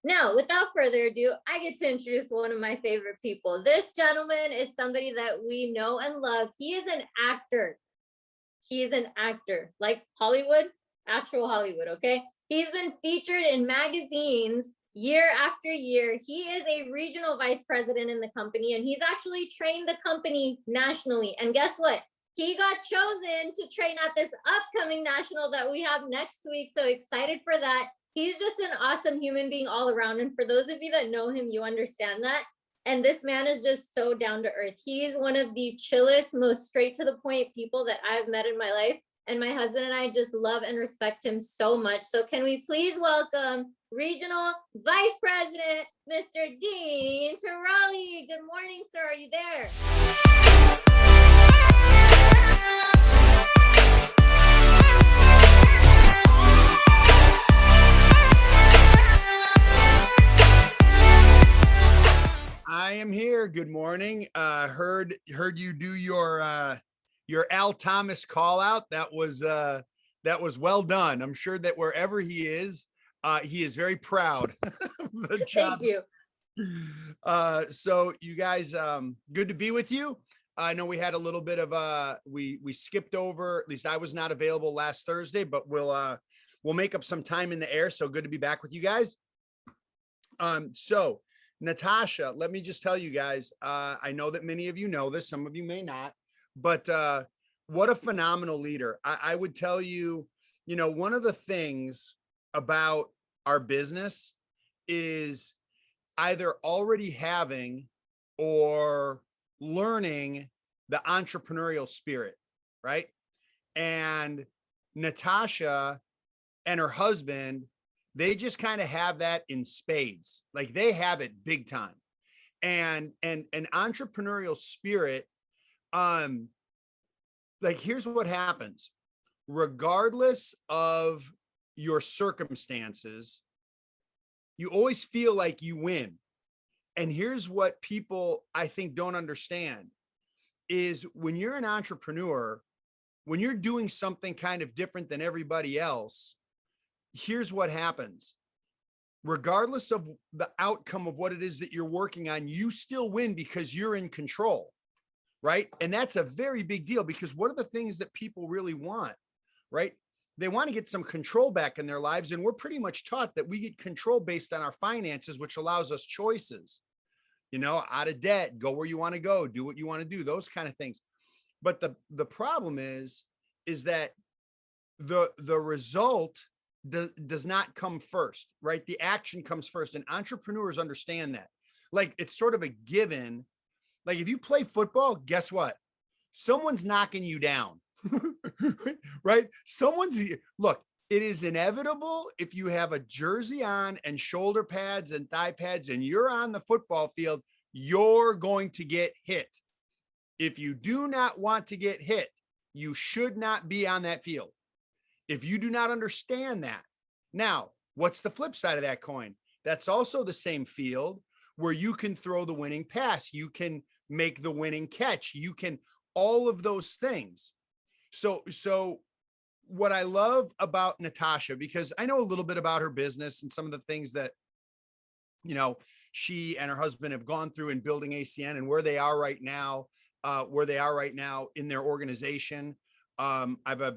Now, without further ado, I get to introduce one of my favorite people. This gentleman is somebody that we know and love. He is an actor. He is an actor, like Hollywood, actual Hollywood, okay? He's been featured in magazines year after year. He is a regional vice president in the company, and he's actually trained the company nationally. And guess what? He got chosen to train at this upcoming national that we have next week. So excited for that. He's just an awesome human being all around. And for those of you that know him, you understand that. And this man is just so down to earth. He's one of the chillest, most straight to the point people that I've met in my life. And my husband and I just love and respect him so much. So can we please welcome Regional Vice President, Mr. Dean Tarrolly. Good morning, sir. Are you there? I am here. Good morning. Heard you do your Al Thomas call out. That was well done. I'm sure that wherever he is very proud of the job. Thank you. So you guys, good to be with you. I know we had a little bit of we skipped over, at least I was not available last Thursday, but we'll make up some time in the air. So good to be back with you guys. So Natasha, let me just tell you guys, I know that many of you know this, some of you may not, but what a phenomenal leader. I would tell you, one of the things about our business is either already having or learning the entrepreneurial spirit, right? And Natasha and her husband, they just kind of have that in spades. Like they have it big time. And an entrepreneurial spirit, like here's what happens. Regardless of your circumstances, you always feel like you win. And here's what people, I think, don't understand is when you're an entrepreneur, when you're doing something kind of different than everybody else, here's what happens. Regardless of the outcome of what it is that you're working on, you still win because you're in control, right? And that's a very big deal because what are the things that people really want, right? They want to get some control back in their lives. And we're pretty much taught that we get control based on our finances, which allows us choices, out of debt, go where you want to go, do what you want to do, those kind of things. But the problem is that the result does not come first, right? The action comes first. And entrepreneurs understand that. Like it's sort of a given. Like if you play football, guess what? Someone's knocking you down, right? Look, it is inevitable if you have a jersey on and shoulder pads and thigh pads and you're on the football field, you're going to get hit. If you do not want to get hit, you should not be on that field. If you do not understand that. Now, what's the flip side of that coin? That's also the same field where you can throw the winning pass. You can make the winning catch. You can, all of those things. So what I love about Natasha, because I know a little bit about her business and some of the things that, she and her husband have gone through in building ACN and where they are right now in their organization. I have a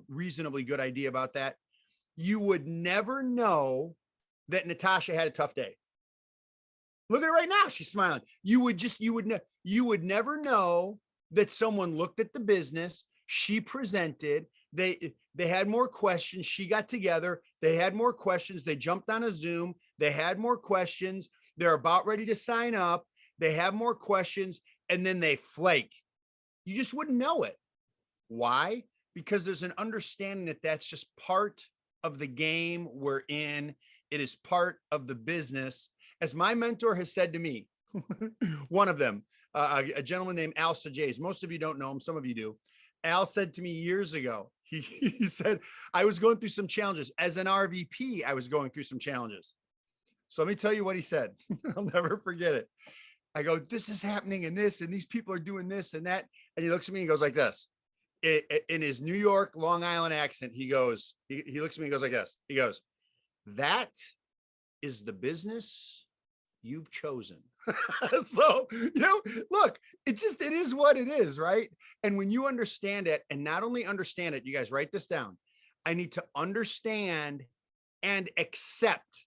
reasonably good idea about that. You would never know that Natasha had a tough day. Look at her right now. She's smiling. You would never know that someone looked at the business. She presented. They had more questions. She got together. They had more questions. They jumped on a Zoom. They had more questions. They're about ready to sign up. They have more questions and then they flake. You just wouldn't know it. Why? Because there's an understanding that that's just part of the game we're in. It is part of the business. As my mentor has said to me, one of them, a gentleman named Al Sajays. Most of you don't know him. Some of you do. Al said to me years ago, he said, I was going through some challenges. As an RVP, I was going through some challenges. So let me tell you what he said. I'll never forget it. I go, this is happening and this, and these people are doing this and that. And he looks at me and goes like this. In his New York, Long Island accent, he looks at me and goes like this. He goes, that is the business you've chosen. So, look, it is what it is, right? And when you understand it, and not only understand it, you guys write this down. I need to understand and accept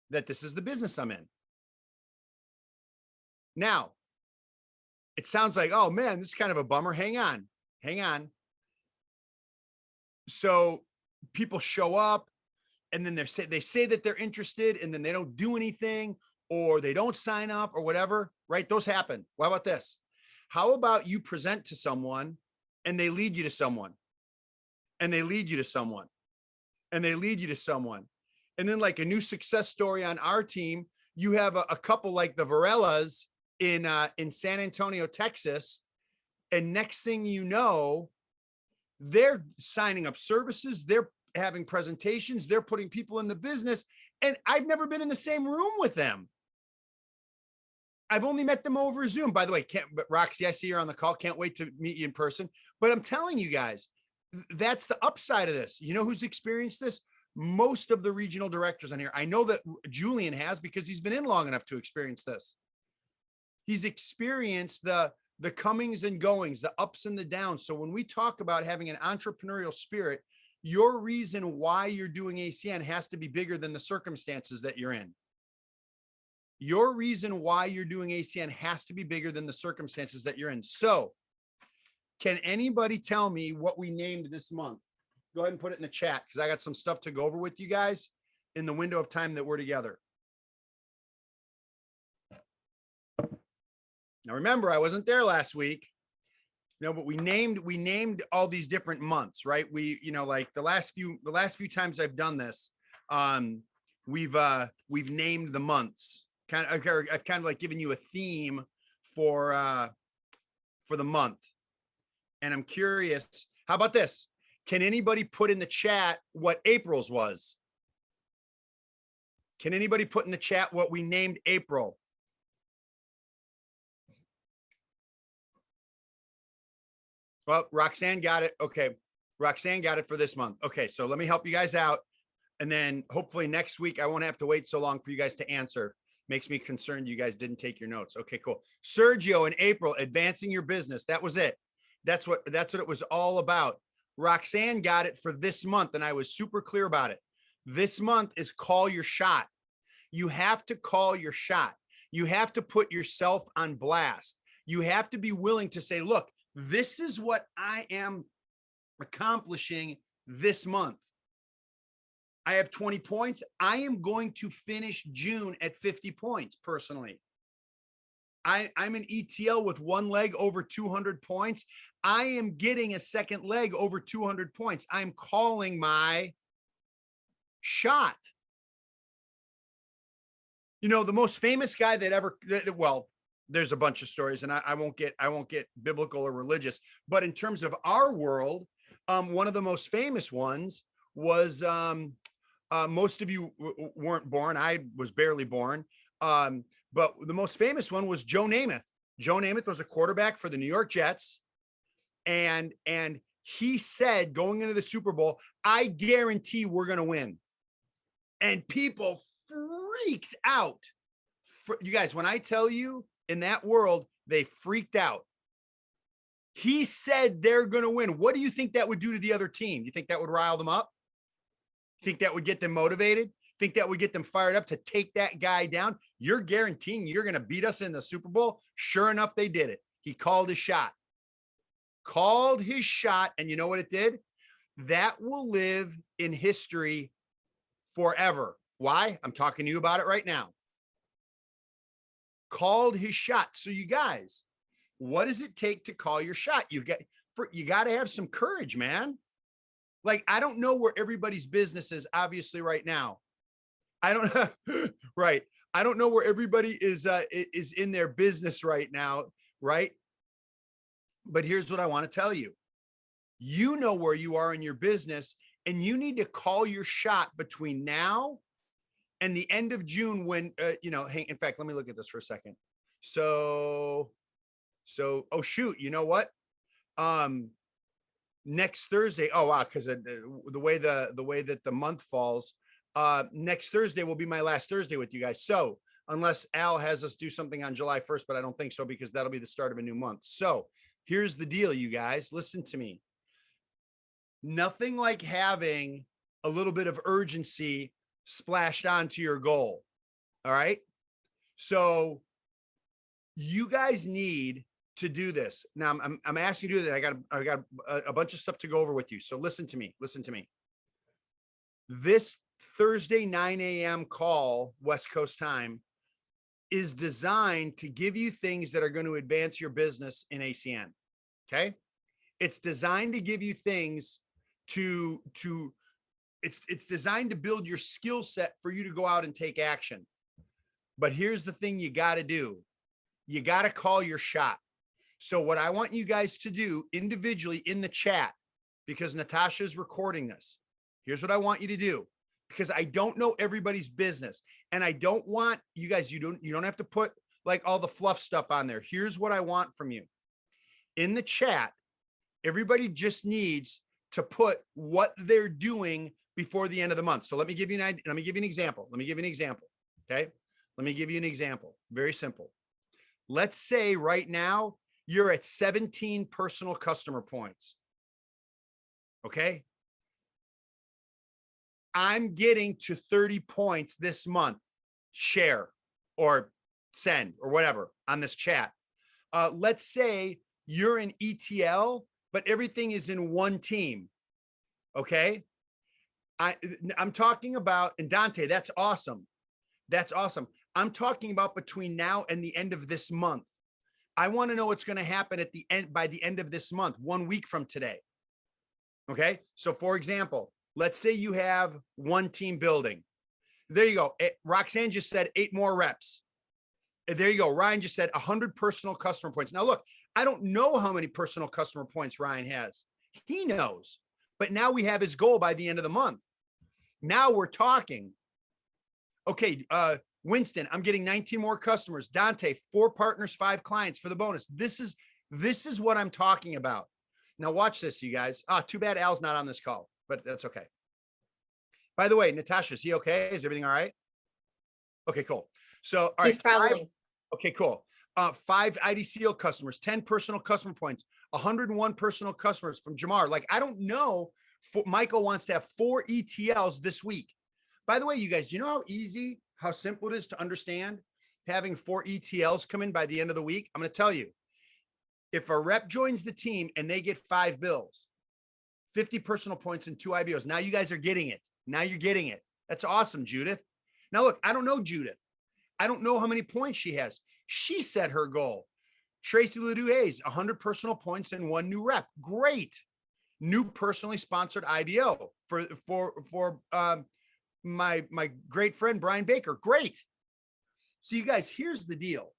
that this is the business I'm in. Now, it sounds like, oh man, this is kind of a bummer. Hang on. So people show up and then they say that they're interested and then they don't do anything, or they don't sign up or whatever, right? Those happen. What about this? How about you present to someone and they lead you to someone, and they lead you to someone, and they lead you to someone. And then, like a new success story on our team, you have a couple like the Varellas in San Antonio, Texas. And next thing you know, they're signing up services, they're having presentations, they're putting people in the business. And I've never been in the same room with them. I've only met them over Zoom. By the way, but Roxy, I see you're on the call. Can't wait to meet you in person. But I'm telling you guys, that's the upside of this. You know who's experienced this? Most of the regional directors on here. I know that Julian has, because he's been in long enough to experience this. He's experienced the comings and goings, the ups and the downs. So when we talk about having an entrepreneurial spirit, your reason why you're doing ACN has to be bigger than the circumstances that you're in. Your reason why you're doing ACN has to be bigger than the circumstances that you're in. So can anybody tell me what we named this month? Go ahead and put it in the chat, because I got some stuff to go over with you guys in the window of time that we're together. Now, remember, I wasn't there last week. But we named all these different months, right? We, like the last few times I've done this, we've named the months. I've kind of like given you a theme for the month. And I'm curious, how about this? Can anybody put in the chat what April's was? Can anybody put in the chat what we named April? Well, Roxanne got it. Okay. Roxanne got it for this month. Okay. So let me help you guys out. And then hopefully next week, I won't have to wait so long for you guys to answer. Makes me concerned you guys didn't take your notes. Okay, cool. Sergio in April, advancing your business. That was it. That's what it was all about. Roxanne got it for this month, and I was super clear about it. This month is call your shot. You have to call your shot. You have to put yourself on blast. You have to be willing to say, look, this is what I am accomplishing this month. I have 20 points. I am going to finish June at 50 points personally. I'm an ETL with one leg over 200 points. I am getting a second leg over 200 points. I'm calling my shot. The most famous guy that ever, well, there's a bunch of stories, and I won't get biblical or religious, but in terms of our world, one of the most famous ones was, most of you weren't born. I was barely born. But the most famous one was Joe Namath. Joe Namath was a quarterback for the New York Jets. And he said, going into the Super Bowl, I guarantee we're going to win. And people freaked out. You guys, when I tell you, in that world, they freaked out. He said they're going to win. What do you think that would do to the other team? You think that would rile them up? Think that would get them motivated? Think that would get them fired up to take that guy down? You're guaranteeing you're going to beat us in the Super Bowl? Sure enough, they did it. He called his shot. And you know what it did? That will live in history forever. Why? I'm talking to you about it right now. Called his shot. So you guys, what does it take to call your shot? You got to have some courage, man. Like, I don't know where everybody's business is, obviously, right now. I don't right. I don't know where everybody is in their business right now, right? But here's what I want to tell you. You know where you are in your business, and you need to call your shot between now and the end of June when, hey, in fact, let me look at this for a second. So, oh, shoot, you know what? Next Thursday. Oh, wow. Cause the way that the month falls, Next Thursday will be my last Thursday with you guys. So unless Al has us do something on July 1st, but I don't think so because that'll be the start of a new month. So here's the deal, you guys. Listen to me. Nothing like having a little bit of urgency splashed onto your goal. All right. So you guys need to do this. Now I'm asking you to do that. I got a bunch of stuff to go over with you. So listen to me. Listen to me. This Thursday 9 a.m. call, West Coast time, is designed to give you things that are going to advance your business in ACN. Okay. It's designed to give you things it's designed to build your skill set for you to go out and take action. But here's the thing you got to do. You got to call your shot. So what I want you guys to do individually in the chat, because Natasha's recording this, here's what I want you to do, because I don't know everybody's business. And I don't want you guys, you don't have to put like all the fluff stuff on there. Here's what I want from you. In the chat, everybody just needs to put what they're doing before the end of the month. So let me give you an example. Okay. Let me give you an example. Very simple. Let's say right now you're at 17 personal customer points. Okay. I'm getting to 30 points this month. Share or send or whatever on this chat. Let's say you're an ETL, but everything is in one team. Okay. I'm talking about, and Dante, that's awesome. That's awesome. I'm talking about between now and the end of this month. I want to know what's going to happen at the end, by the end of this month, 1 week from today. Okay. So for example, let's say you have one team building. There you go. Roxanne just said 8 more reps. There you go. Ryan just said 100 personal customer points. Now look, I don't know how many personal customer points Ryan has. He knows, but now we have his goal by the end of the month. Now we're talking. Okay. Winston, I'm getting 19 more customers. Dante, 4 partners, 5 clients for the bonus. This is what I'm talking about. Now watch this, you guys. Too bad Al's not on this call, but that's okay. By the way, Natasha, is he okay? Is everything all right? Okay, cool. So, all He's right. traveling. Okay, cool. 5 IDCO customers, 10 personal customer points, 101 personal customers from Jamar. Like, I don't know. Michael wants to have 4 ETLs this week. By the way, you guys, do you know how easy, how simple it is to understand having 4 ETLs come in by the end of the week? I'm going to tell you, if a rep joins the team and they get 5 bills, 50 personal points and 2 IBOs. Now you guys are getting it. Now you're getting it. That's awesome, Judith. Now look, I don't know Judith. I don't know how many points she has. She set her goal. Tracy Ledoux Hayes, 100 personal points and 1 new rep. Great. New personally sponsored IBO for my great friend Brian Baker. Great. So you guys, here's the deal.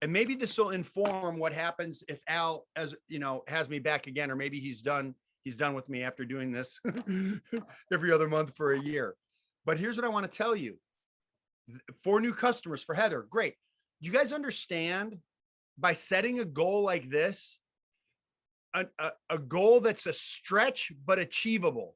And maybe this will inform what happens if Al, as you know, has me back again, or maybe he's done with me after doing this every other month for a year. But here's what I want to tell you. 4 new customers for Heather. Great. You guys understand, by setting a goal like this, a goal that's a stretch but achievable,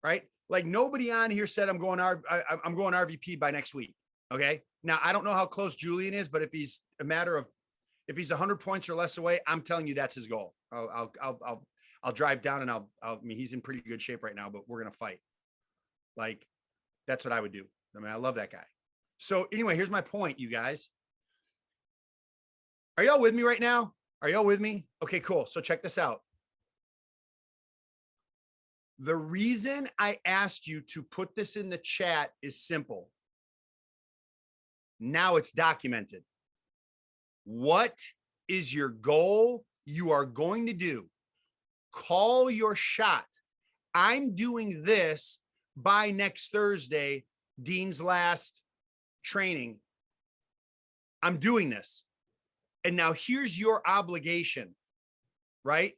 right? Like nobody on here said I'm going RVP by next week. Okay. Now I don't know how close Julian is, but if he's 100 points or less away, I'm telling you that's his goal. I'll drive down and I mean, he's in pretty good shape right now, but we're going to fight. Like, that's what I would do. I mean, I love that guy. So anyway, here's my point, you guys. Are y'all with me right now? Are y'all with me? Okay, cool. So check this out. The reason I asked you to put this in the chat is simple. Now it's documented. What is your goal you are going to do? Call your shot. I'm doing this by next Thursday, Dean's last training. I'm doing this. And now here's your obligation, right?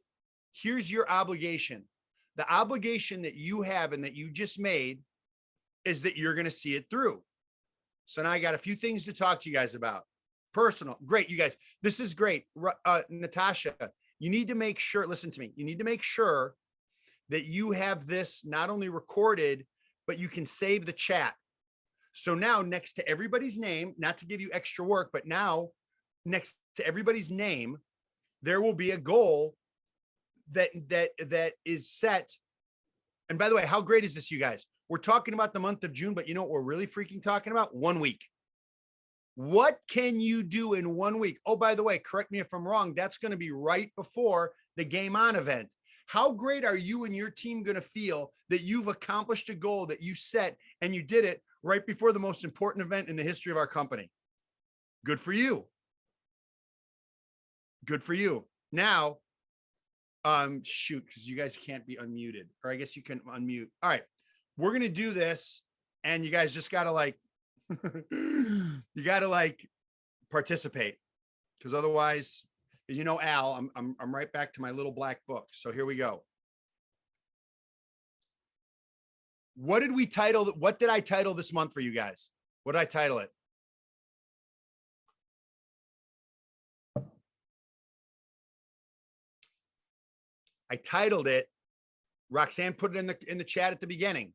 Here's your obligation. The obligation that you have and that you just made is that you're going to see it through. So now I got a few things to talk to you guys about. Personal. Great, you guys. This is great. Natasha, you need to make sure, listen to me. You need to make sure that you have this not only recorded, but you can save the chat. So now next to everybody's name, not to give you extra work, but now next to everybody's name, there will be a goal that is set. And by the way, how great is this, you guys? We're talking about the month of June, but you know what we're really freaking talking about? 1 week. What can you do in 1 week? Oh, by the way, correct me if I'm wrong. That's going to be right before the Game On event. How great are you and your team going to feel that you've accomplished a goal that you set and you did it right before the most important event in the history of our company? Good for you. Good for you. Now, shoot, because you guys can't be unmuted, or I guess you can unmute. All right, we're going to do this, and you guys just got to like, you got to like participate, because otherwise, you know, Al, I'm right back to my little black book. So here we go. What did we title? What did I title this month for you guys? What did I title it? I titled it, Roxanne put it in the chat at the beginning.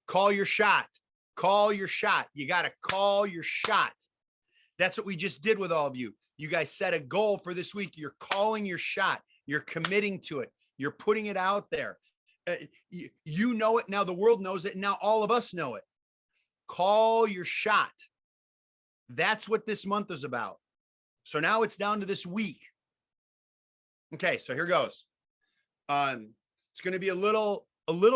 Call your shot. Call your shot. You got to call your shot. That's what we just did with all of you. You guys set a goal for this week. You're calling your shot. You're committing to it. You're putting it out there. You know it now. The world knows it. And now all of us know it. Call your shot. That's what this month is about. So now it's down to this week. Okay, so here goes. It's going to be a little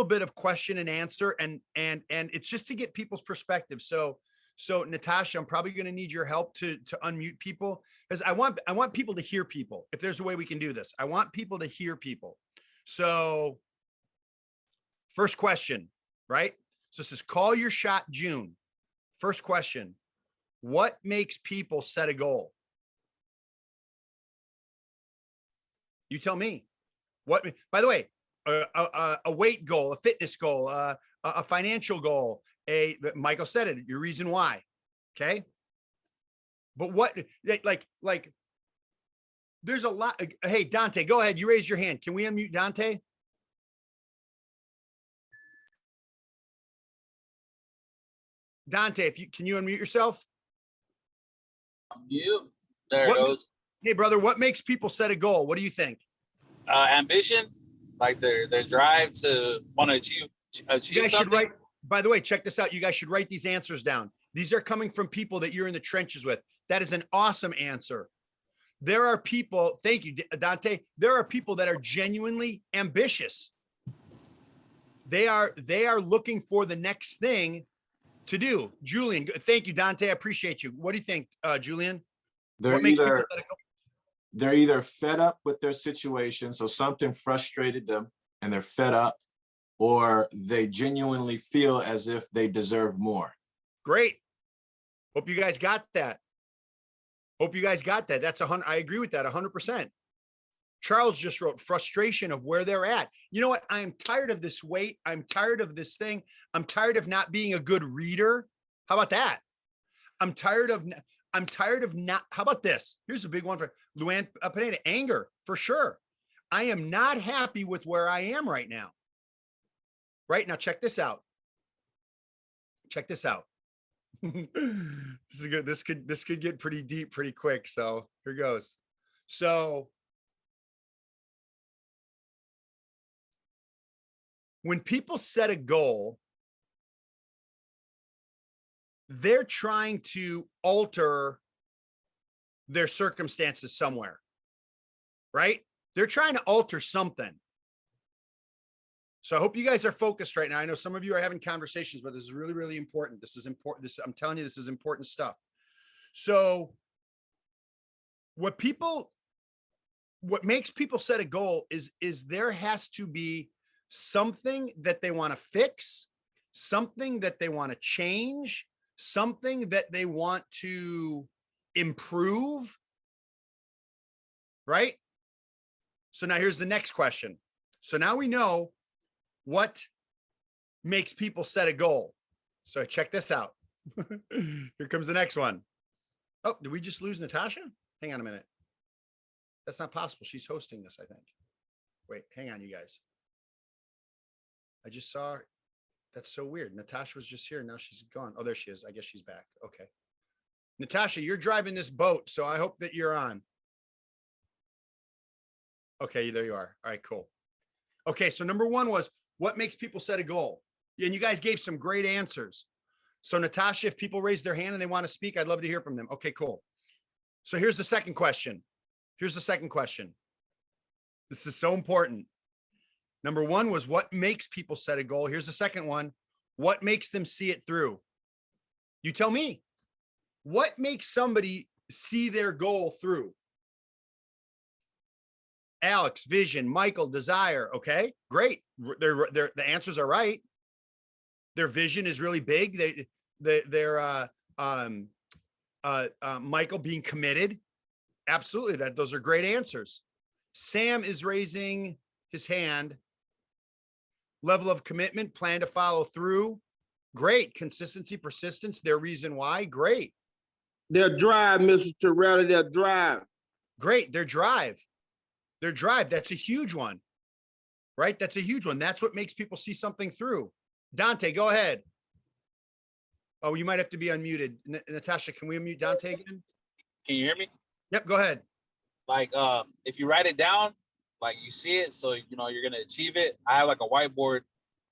bit of question and answer, and it's just to get people's perspective. So Natasha, I'm probably going to need your help to unmute people, because I want people to hear people. If there's a way we can do this, I want people to hear people. So first question, right? So this is call your shot June. First question, what makes people set a goal? You tell me. What, by the way, a weight goal, a fitness goal, a financial goal, Michael said it, your reason why. Okay. But what, like, there's a lot. Hey, Dante, go ahead. You raised your hand. Can we unmute Dante? Dante, can you unmute yourself? You, there it goes. Hey, brother, what makes people set a goal? What do you think? Ambition, like their drive to want to achieve You guys something. should write, by the way, check this out. You guys should write these answers down. These are coming from people that you're in the trenches with. That is an awesome answer. There are people, thank you, Dante. There are people that are genuinely ambitious. They are looking for the next thing to do. Julian, thank you, Dante. I appreciate you. What do you think, Julian? They're either fed up with their situation, so something frustrated them and they're fed up, or they genuinely feel as if they deserve more. Great. Hope you guys got that. Hope you guys got that. That's 100. I agree with that 100%. Charles just wrote frustration of where they're at. You know what? I am tired of this weight. I'm tired of this thing. I'm tired of not being a good reader. How about that? I'm tired of not, how about this? Here's a big one for Luann Pineda, anger, for sure. I am not happy with where I am right now. Right now, check this out. Check this out. This is good. This could get pretty deep pretty quick. So here goes. So when people set a goal, they're trying to alter their circumstances somewhere, right? They're trying to alter something. So I hope you guys are focused right now. I know some of you are having conversations, but this is really, really important. This is important. I'm telling you, this is important stuff. So what makes people set a goal is there has to be something that they want to fix, something that they want to change, something that they want to improve, right? So now here's the next question. So now we know what makes people set a goal. So check this out. Here comes the next one. Oh, did we just lose Natasha? Hang on a minute. That's not possible. She's hosting this, I think. Wait, hang on, you guys. I just saw her. That's so weird. Natasha was just here. Now she's gone. Oh, there she is. I guess she's back. Okay. Natasha, you're driving this boat, so I hope that you're on. Okay, there you are. All right, cool. Okay, so number one was what makes people set a goal? And you guys gave some great answers. So Natasha, if people raise their hand and they want to speak, I'd love to hear from them. Okay, cool. So here's the second question. Here's the second question. This is so important. Number one was what makes people set a goal? Here's the second one. What makes them see it through? You tell me. What makes somebody see their goal through? Alex, vision. Michael, desire. Okay, great. The answers are right. Their vision is really big. Michael being committed. Absolutely. Those are great answers. Sam is raising his hand. Level of commitment, plan to follow through. Great. Consistency, persistence, their reason why. Great. Their drive, Mr. Tarrolly, their drive. Great. Their drive. Their drive. That's a huge one, right? That's a huge one. That's what makes people see something through. Dante, go ahead. Oh, you might have to be unmuted. Natasha, can we unmute Dante again? Can you hear me? Yep, go ahead. Like, if you write it down, like you see it, so you know you're gonna achieve it. I have like a whiteboard,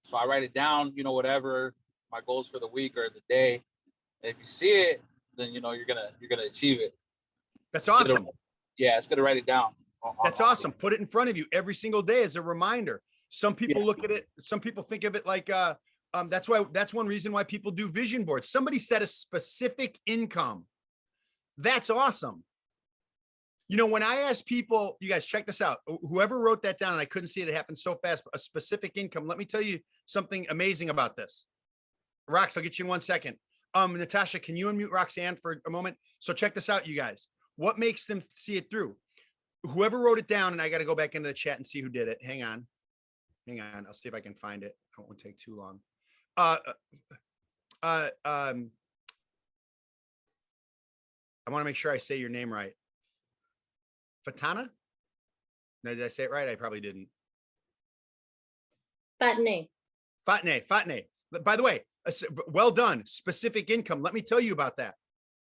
so I write it down. You know, whatever my goals for the week or the day. And if you see it, then you know you're gonna achieve it. That's awesome. Yeah, it's gonna write it down. That's awesome. Put it in front of you every single day as a reminder. Some people look at it. Some people think of it like that's one reason why people do vision boards. Somebody set a specific income. That's awesome. You know, when I ask people, you guys check this out. Whoever wrote that down, and I couldn't see it, it happened so fast. A specific income. Let me tell you something amazing about this. Rox, I'll get you in 1 second. Natasha, can you unmute Roxanne for a moment? So check this out, you guys. What makes them see it through? Whoever wrote it down, and I got to go back into the chat and see who did it. Hang on. I'll see if I can find it. It won't take too long. I want to make sure I say your name right. Fatana? Did I say it right? I probably didn't. Fatne. But by the way, well done. Specific income. Let me tell you about that.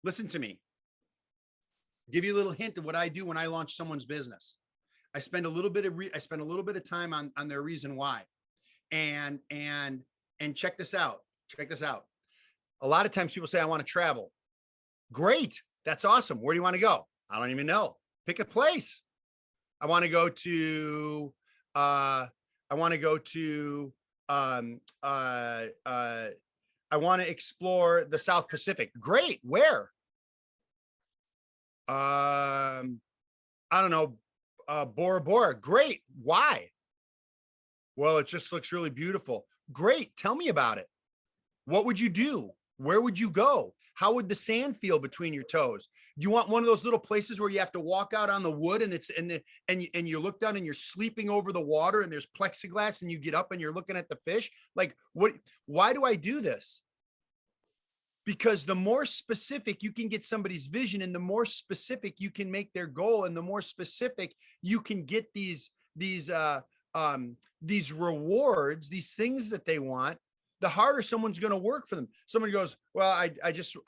Listen to me. Give you a little hint of what I do when I launch someone's business. I spend a little bit of time on their reason why. And check this out. A lot of times people say, I want to travel. Great. That's awesome. Where do you want to go? I don't even know. Pick a place. I want to go to I want to explore the South Pacific. Great. Where? I don't know. Bora Bora. Great. Why? Well, it just looks really beautiful. Great. Tell me about it. What would you do? Where would you go? How would the sand feel between your toes? Do you want one of those little places where you have to walk out on the wood and you look down and you're sleeping over the water and there's plexiglass and you get up and you're looking at the fish? Like, why do I do this? Because the more specific you can get somebody's vision and the more specific you can make their goal and the more specific you can get these rewards, these things that they want, the harder someone's going to work for them. Somebody goes, well, I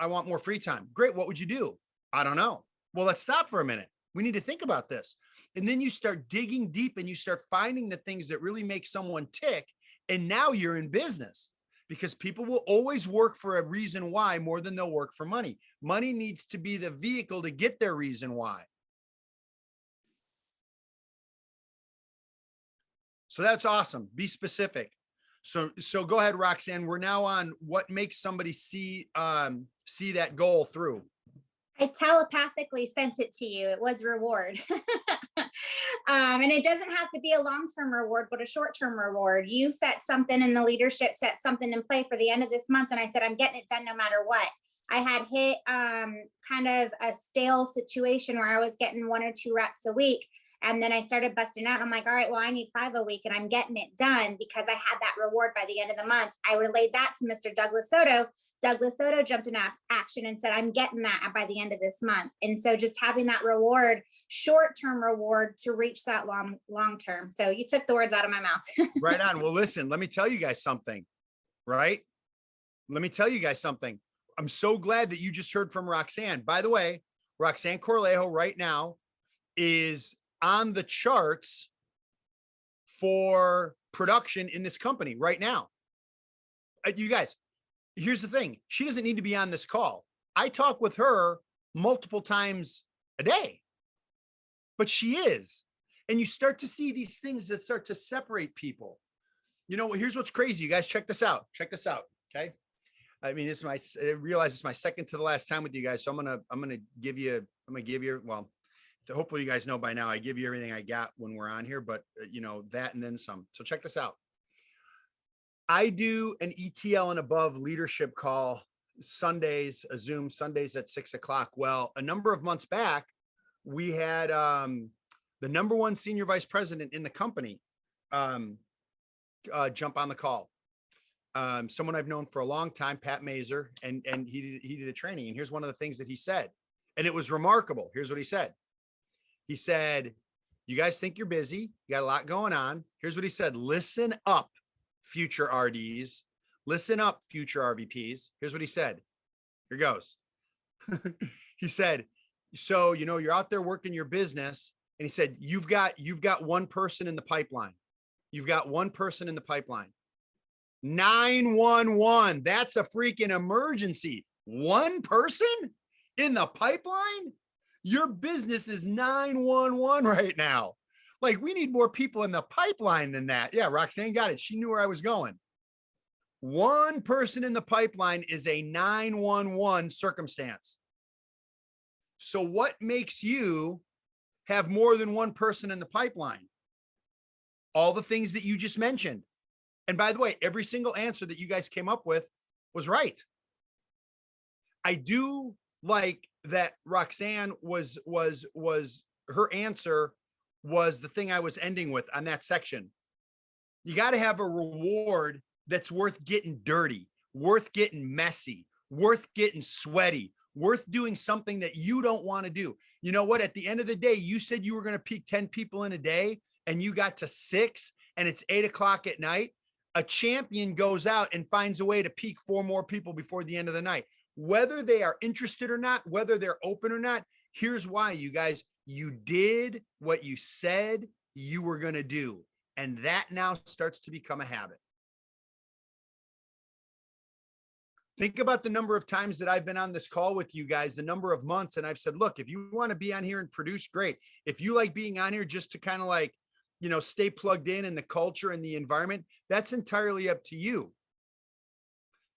want more free time. Great. What would you do? I don't know. Well, let's stop for a minute. We need to think about this. And then you start digging deep and you start finding the things that really make someone tick. And now you're in business because people will always work for a reason why more than they'll work for money. Money needs to be the vehicle to get their reason why. So that's awesome. Be specific. So go ahead, Roxanne. We're now on what makes somebody see that goal through. I telepathically sent it to you. It was reward. And it doesn't have to be a long-term reward, but a short-term reward. You set something and the leadership set something in play for the end of this month. And I said, I'm getting it done no matter what. I had hit kind of a stale situation where I was getting 1 or 2 reps a week. And then I started busting out. I'm like, all right, well, I need 5 a week and I'm getting it done because I had that reward by the end of the month. I relayed that to Mr. Douglas Soto. Douglas Soto jumped in action and said, I'm getting that by the end of this month. And so just having that reward, short-term reward to reach that long-term. So you took the words out of my mouth. Right on. Well, listen, let me tell you guys something. right? Let me tell you guys something. I'm so glad that you just heard from Roxanne. By the way, Roxanne Corlejo right now is on the charts for production in this company right now. You guys, here's the thing. She doesn't need to be on this call. I talk with her multiple times a day, but she is. And you start to see these things that start to separate people. You know, here's what's crazy. You guys check this out. Check this out. Okay. I mean, I realize it's my second to the last time with you guys. So I'm going to give you, well, hopefully you guys know by now, I give you everything I got when we're on here, but you know, that and then some. So check this out. I do an ETL and above leadership call Sundays, a Zoom Sundays at 6 o'clock. Well, a number of months back, we had the number one senior vice president in the company jump on the call. Someone I've known for a long time, Pat Mazer, and he did a training. And here's one of the things that he said, and it was remarkable. Here's what he said. He said, you guys think you're busy. You got a lot going on. Here's what he said. Listen up, future RDs. Listen up, future RVPs. Here's what he said. Here goes. He said, so, you know, you're out there working your business. And he said, you've got one person in the pipeline. You've got one person in the pipeline. 911. That's a freaking emergency. One person in the pipeline? Your business is 911 right now. Like, we need more people in the pipeline than that. Yeah, Roxanne got it. She knew where I was going. One person in the pipeline is a 911 circumstance. So what makes you have more than one person in the pipeline? All the things that you just mentioned. And by the way, every single answer that you guys came up with was right. I do like that Roxanne was her answer was the thing I was ending with on that section. You got to have a reward that's worth getting dirty, worth getting messy, worth getting sweaty, worth doing something that you don't want to do. You know what? At the end of the day, you said you were going to peak 10 people in a day and you got to 6 and it's 8 o'clock at night. A champion goes out and finds a way to peak 4 more people before the end of the night. Whether they are interested or not, whether they're open or not, here's why, you guys. You did what you said you were going to do. And that now starts to become a habit. Think about the number of times that I've been on this call with you guys, the number of months. And I've said, look, if you want to be on here and produce, great. If you like being on here just to kind of like, you know, stay plugged in the culture and the environment, that's entirely up to you.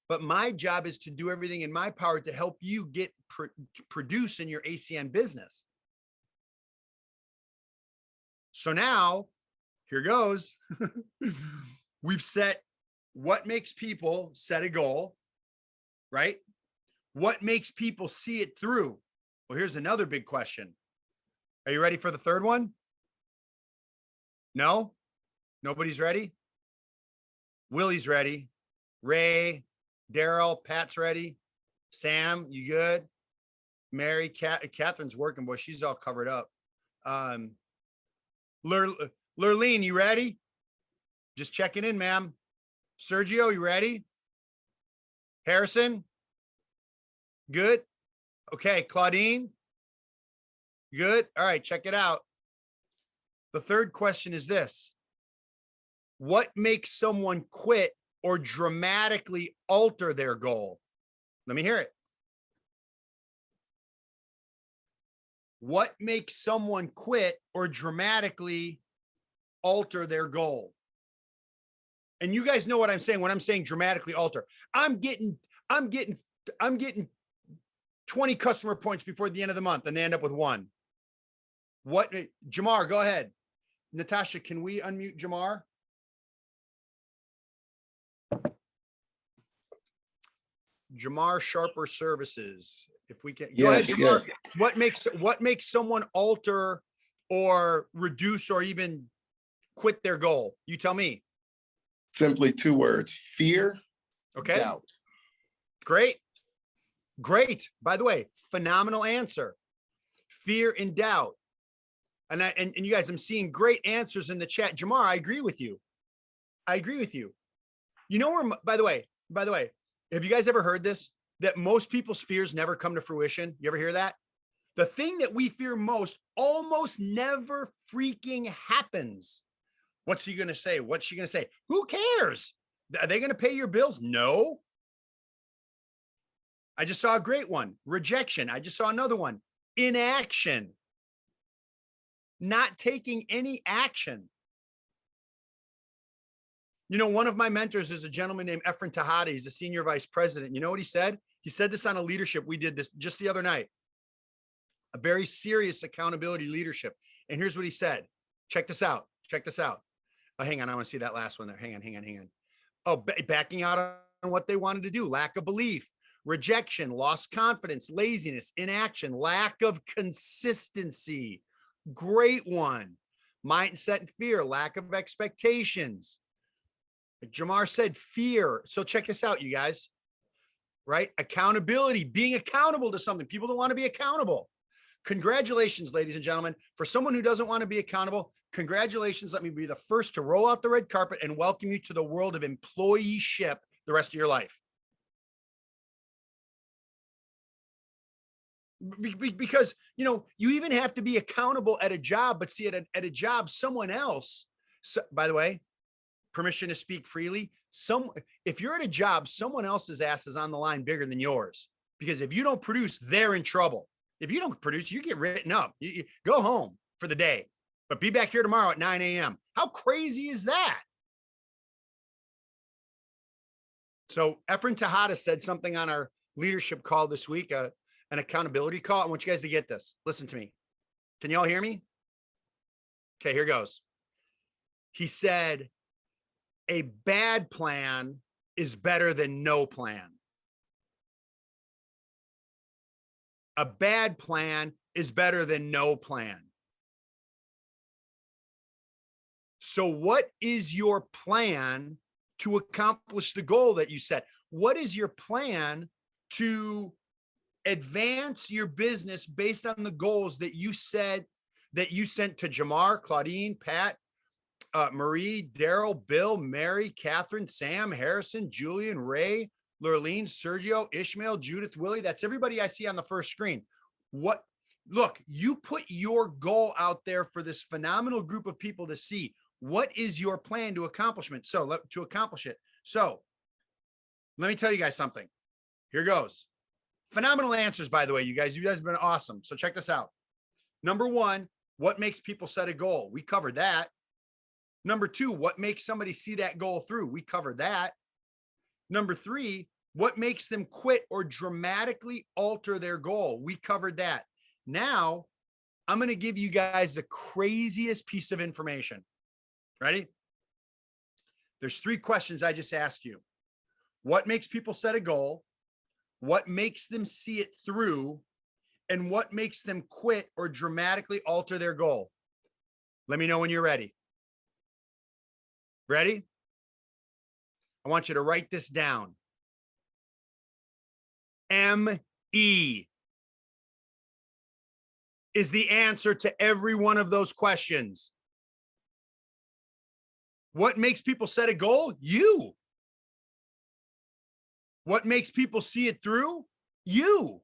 But my job is to do everything in my power to help you get produce in your ACN business. So now, here goes. We've set what makes people set a goal, right? What makes people see it through? Well, here's another big question. Are you ready for the third one? No? Nobody's ready? Willie's ready. Ray, Daryl, Pat's ready. Sam, you good? Mary, Catherine's working, boy. She's all covered up. Lurleen, you ready? Just checking in, ma'am. Sergio, you ready? Harrison? Good. Okay, Claudine? Good. All right, check it out. The third question is this. What makes someone quit or dramatically alter their goal? Let me hear it. What makes someone quit or dramatically alter their goal? And you guys know what I'm saying when I'm saying dramatically alter. I'm getting 20 customer points before the end of the month and they end up with 1. What? Jamar, go ahead. Natasha, can we unmute Jamar? Jamar Sharper Services. If we can, go ahead, Jamar. Yes. What makes someone alter or reduce or even quit their goal? You tell me. Simply 2 words: fear, okay, doubt. Great. By the way, phenomenal answer. Fear and doubt. And you guys, I'm seeing great answers in the chat. Jamar, I agree with you. You know where, by the way, By the way, have you guys ever heard this? That most people's fears never come to fruition? You ever hear that? The thing that we fear most almost never freaking happens. What's he going to say? What's she going to say? Who cares? Are they going to pay your bills? No. I just saw a great one. Rejection. I just saw another one. Inaction. Not taking any action. You know, one of my mentors is a gentleman named Efren Tahada. He's a senior vice president. You know what he said? He said this on a leadership. We did this just the other night. A very serious accountability leadership. And here's what he said. Check this out. Check this out. Oh, hang on. I want to see that last one there. Hang on. Oh, backing out on what they wanted to do. Lack of belief, rejection, lost confidence, laziness, inaction, lack of consistency. Great one. Mindset and fear, lack of expectations. Like Jamar said, fear. So check this out, you guys. Right? Accountability, being accountable to something. People don't want to be accountable. Congratulations, ladies and gentlemen. For someone who doesn't want to be accountable, congratulations. Let me be the first to roll out the red carpet and welcome you to the world of employeeship the rest of your life. Because, you know, you even have to be accountable at a job, but see at a job, someone else, so, by the way, permission to speak freely. If you're at a job, someone else's ass is on the line bigger than yours, because if you don't produce, they're in trouble. If you don't produce, you get written up. You go home for the day, but be back here tomorrow at 9 a.m. How crazy is that? So Efren Tahada said something on our leadership call this week, an accountability call. I want you guys to get this. Listen to me. Can you all hear me? Okay, here goes. He said, a bad plan is better than no plan. A bad plan is better than no plan. So what is your plan to accomplish the goal that you set? What is your plan to advance your business based on the goals that you said, that you sent to Jamar, Claudine, Pat, Marie, Daryl, Bill, Mary, Catherine, Sam, Harrison, Julian, Ray, Lurleen, Sergio, Ishmael, Judith, Willie? That's everybody I see on the first screen. Look, you put your goal out there for this phenomenal group of people to see. What is your plan to accomplishment? To accomplish it. So let me tell you guys something. Here goes. Phenomenal answers, by the way, you guys have been awesome. So check this out. Number one, what makes people set a goal? We covered that. Number two, what makes somebody see that goal through? We covered that. Number three, what makes them quit or dramatically alter their goal? We covered that. Now, I'm going to give you guys the craziest piece of information. Ready? There's three questions I just asked you. What makes people set a goal? What makes them see it through? And what makes them quit or dramatically alter their goal? Let me know when you're ready. Ready? I want you to write this down. M-E is the answer to every one of those questions. What makes people set a goal? You. What makes people see it through? You.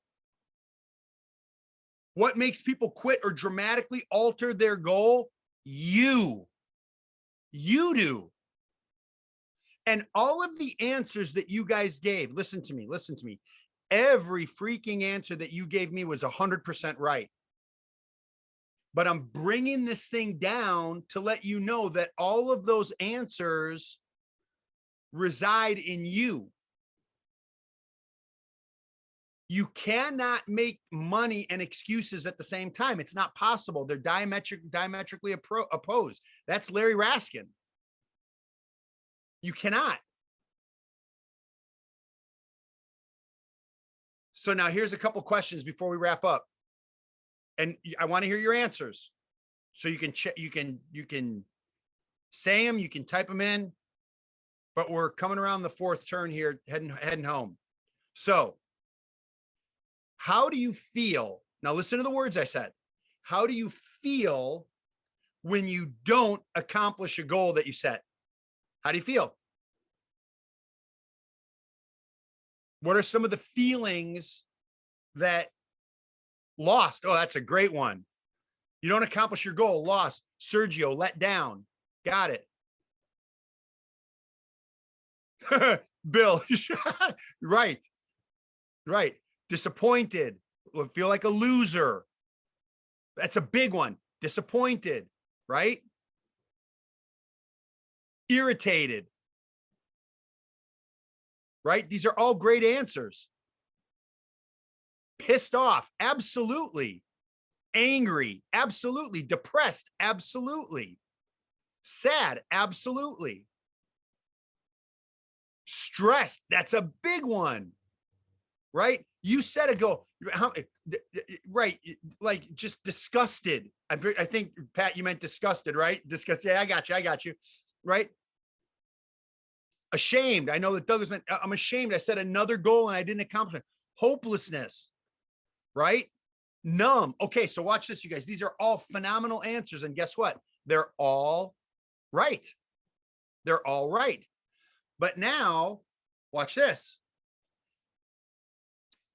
What makes people quit or dramatically alter their goal? You. You do. And all of the answers that you guys gave, listen to me. Every freaking answer that you gave me was 100% right. But I'm bringing this thing down to let you know that all of those answers reside in you. You cannot make money and excuses at the same time. It's not possible. They're diametrically opposed. That's Larry Raskin. You cannot. So now here's a couple questions before we wrap up. And I want to hear your answers. So you can check, you can say them, you can type them in, but we're coming around the fourth turn here, heading home. So how do you feel? Now listen to the words I said. How do you feel when you don't accomplish a goal that you set? How do you feel? What are some of the feelings that lost? Oh, that's a great one. You don't accomplish your goal, lost. Sergio, let down. Got it. Bill, right, right. Disappointed, feel like a loser. That's a big one. Disappointed, right? Irritated, right? These are all great answers. Pissed off, absolutely. Angry, absolutely. Depressed, absolutely. Sad, absolutely. Stressed, that's a big one, right? You said a goal, right? Like just disgusted. I think, Pat, you meant disgusted, right? Disgusted. Yeah, I got you, right? Ashamed. I know that Douglas meant, I'm ashamed. I set another goal and I didn't accomplish it. Hopelessness, right? Numb. Okay, so watch this, you guys. These are all phenomenal answers. And guess what? They're all right. They're all right. But now, watch this.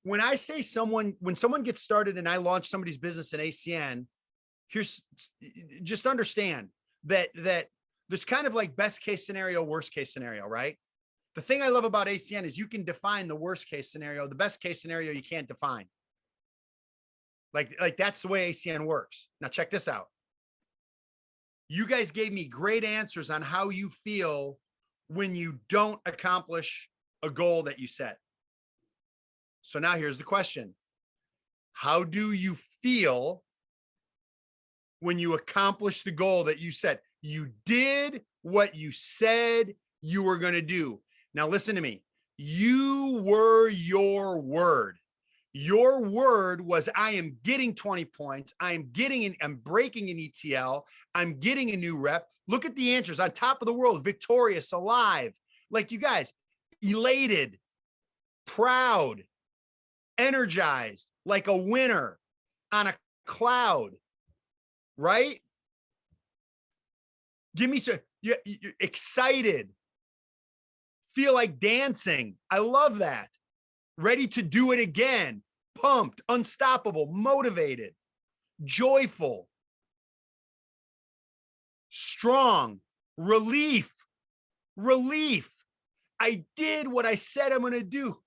When I say when someone gets started and I launch somebody's business in ACN, just understand that there's kind of like best case scenario, worst case scenario, right? The thing I love about ACN is you can define the worst case scenario. The best case scenario you can't define. Like that's the way ACN works. Now check this out. You guys gave me great answers on how you feel when you don't accomplish a goal that you set. So now here's the question. How do you feel when you accomplish the goal that you set? You did what you said you were going to do. Now listen to me. You were your word. Your word was, I am getting 20 points. I'm breaking an ETL. I'm getting a new rep. Look at the answers. On top of the world, victorious, alive. Like you guys, elated, proud, energized, like a winner on a cloud, right? Give me some, you're excited, feel like dancing. I love that. Ready to do it again, pumped, unstoppable, motivated, joyful, strong, relief. I did what I said I'm going to do.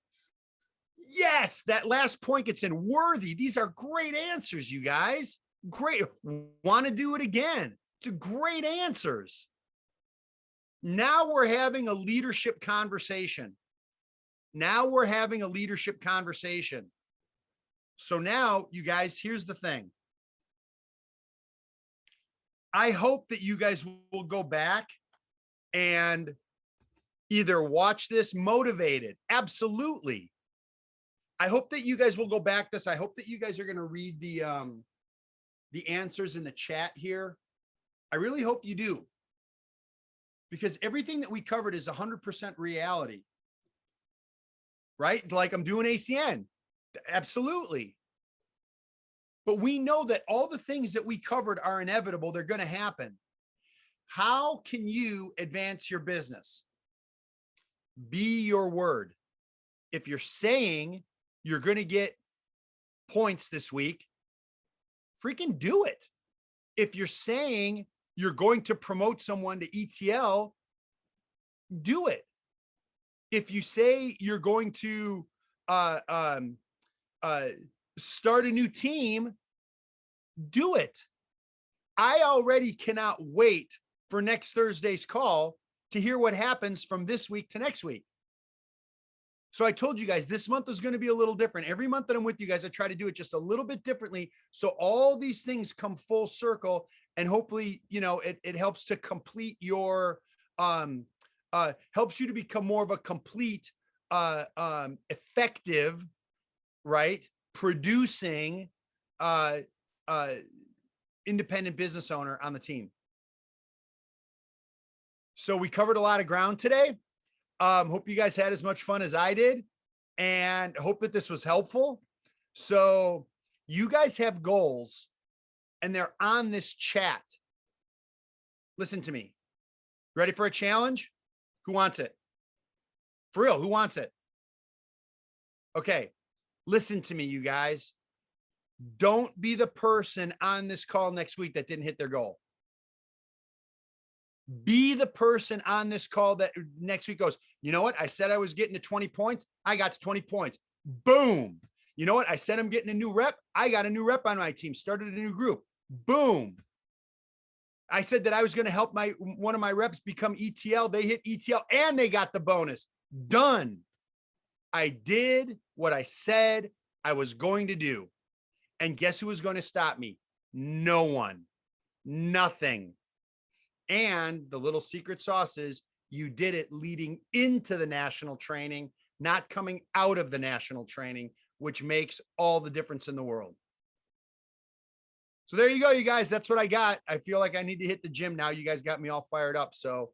Yes, that last point gets in. Worthy. These are great answers, you guys. Great. Want to do it again. It's great answers. Now we're having a leadership conversation. So now, you guys, here's the thing. I hope that you guys will go back and either watch this motivated. Absolutely. I hope that you guys will go back this. I hope that you guys are going to read the answers in the chat here. I really hope you do. Because everything that we covered is 100% reality. Right? Like I'm doing ACN. Absolutely. But we know that all the things that we covered are inevitable. They're going to happen. How can you advance your business? Be your word. If you're saying you're going to get points this week, freaking do it. If you're saying you're going to promote someone to ETL, do it. If you say you're going to start a new team, do it. I already cannot wait for next Thursday's call to hear what happens from this week to next week. So I told you guys this month is going to be a little different. Every month that I'm with you guys, I try to do it just a little bit differently. So all these things come full circle, and hopefully, you know, it helps to complete your, helps you to become more of a complete, effective, right? Producing, independent business owner on the team. So we covered a lot of ground today. Hope you guys had as much fun as I did, and hope that this was helpful. So you guys have goals and they're on this chat. Listen to me. Ready for a challenge? Who wants it? For real, who wants it? Okay. Listen to me, you guys. Don't be the person on this call next week that didn't hit their goal. Be the person on this call that next week goes, you know what? I said I was getting to 20 points. I got to 20 points. Boom. You know what? I said I'm getting a new rep. I got a new rep on my team, started a new group. Boom. I said that I was going to help one of my reps become ETL. They hit ETL and they got the bonus. Done. I did what I said I was going to do. And guess who was going to stop me? No one. Nothing. And the little secret sauce is you did it leading into the national training, not coming out of the national training, which makes all the difference in the world. So there you go, you guys. That's what I got. I feel like I need to hit the gym now. You guys got me all fired up. So,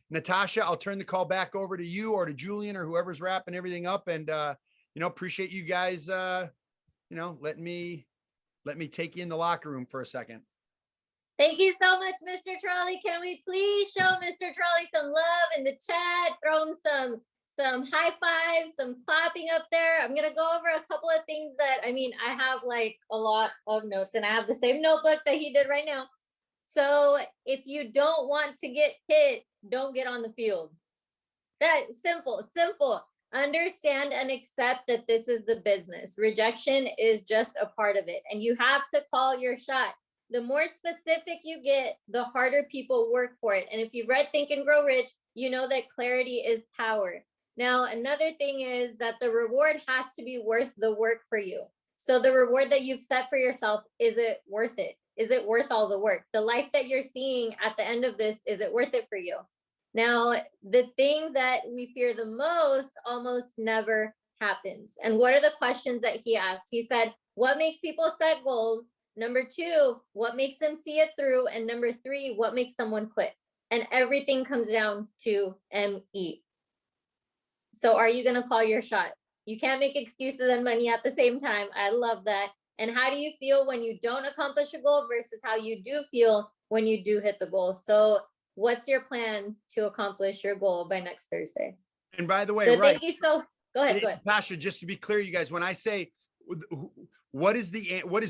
Natasha, I'll turn the call back over to you or to Julian or whoever's wrapping everything up. And, appreciate you guys, let me take you in the locker room for a second. Thank you so much, Mr. Tarrolly. Can we please show Mr. Tarrolly some love in the chat? Throw him some high fives, some clapping up there. I'm going to go over a couple of things that, I have like a lot of notes and I have the same notebook that he did right now. So if you don't want to get hit, don't get on the field. That's simple. Understand and accept that this is the business. Rejection is just a part of it. And you have to call your shot. The more specific you get, the harder people work for it. And if you've read Think and Grow Rich, you know that clarity is power. Now, another thing is that the reward has to be worth the work for you. So the reward that you've set for yourself, is it worth it? Is it worth all the work? The life that you're seeing at the end of this, is it worth it for you? Now, the thing that we fear the most almost never happens. And what are the questions that he asked? He said, what makes people set goals? Number 2, what makes them see it through? And number 3, what makes someone quit? And everything comes down to ME. So are you going to call your shot? You can't make excuses and money at the same time. I love that. And how do you feel when you don't accomplish a goal versus how you do feel when you do hit the goal? So what's your plan to accomplish your goal by next Thursday? And by the way, so right. Thank you. So go ahead. Tasha, just to be clear, you guys, when I say, what is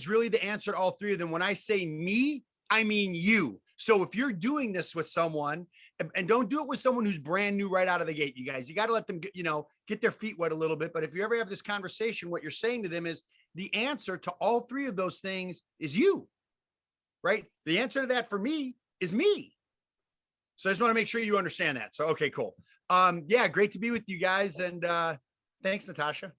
really the answer to all three of them? When I say me, I mean you. So if you're doing this with someone, and don't do it with someone who's brand new right out of the gate, you guys, you got to let them, get their feet wet a little bit. But if you ever have this conversation, what you're saying to them is the answer to all three of those things is you, right? The answer to that for me is me. So I just want to make sure you understand that. So, okay, cool. Yeah, great to be with you guys. And thanks, Natasha.